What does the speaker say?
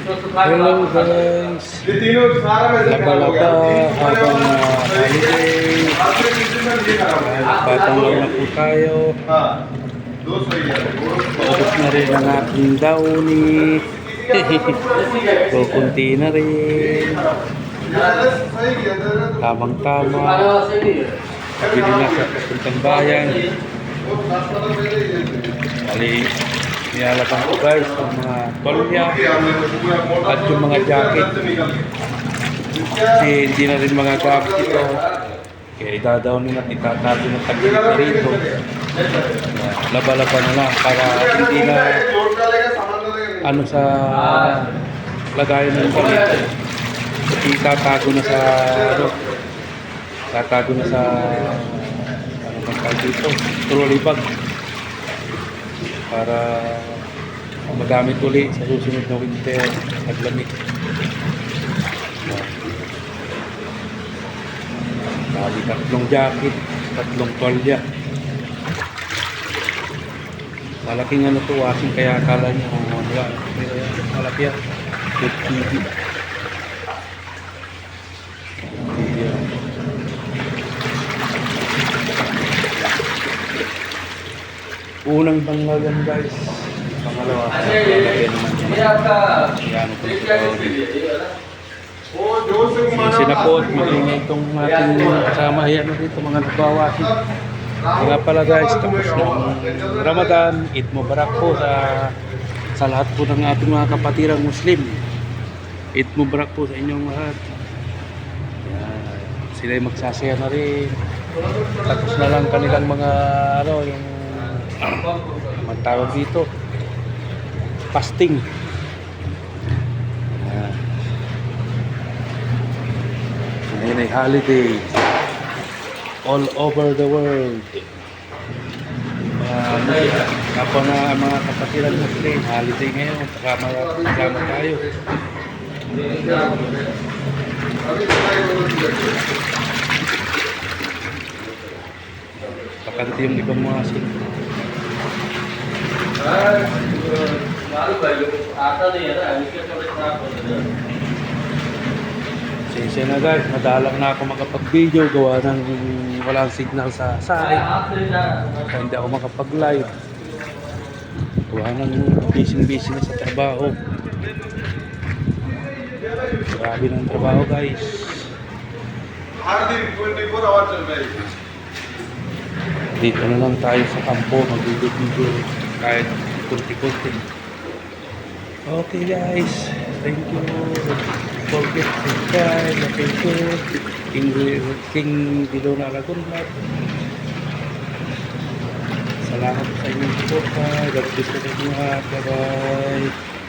Hello guys, laba-laba habang holiday, patang lang na po tayo. Paubos na rin ang ating downy. Kukunti na rin. Tamang-tama. Bili na sa papuntang bayan. Bali, nilalabang ko guys ang mga tolya at yung mga jacket. Kasi hindi na rin mga gamit ito. Kaya idadaw nila, itatago ng taglit na rito. Laba-laba na lang para hindi na ano sa lagayan ng taglit. Itatago na sa ano, tatago na sa ano bang tawag dito, trolley bag para magamit ulit sa susunod na winter at lamig. Bali, tatlong jacket, tatlong tolya. Malaking ano to, washing, kaya akala nyo wala, pero malaki yan. Good TV. Unang banglagan guys. Pangalawa, lalagyan naman yan. Yan ko na sinapot, maging itong ating kasama. Ayan na dito mga nagbawasin. Mga pala guys, tapos ng Ramadan, Eid Mubarak po sa lahat po ng ating mga kapatirang Muslim. Eid Mubarak po sa inyong lahat. Yan. Sila'y magsasaya na rin. Tapos na lang kanilang mga ano, yung magtawag dito, fasting. Ngayon ay holiday all over the world. Kapwa na mga kapatiran Muslim, holiday ngayon, kasama tayo. Pakanti yung ibang mga sin. Sensya na guys, madalang na ako makapag-video, gawa ng walang signal sa site. Hindi ako makapag-live. Gawa ng busy na sa trabaho. Grabe ng trabaho guys. Dito na lang tayo sa kampo, mag-video kahit kunti-kunti. Okay guys, thank you. Forget to subscribe, like, share, King Dilo na Lagun Vlog. Salamat sa inyong support. God bless you. Bye bye.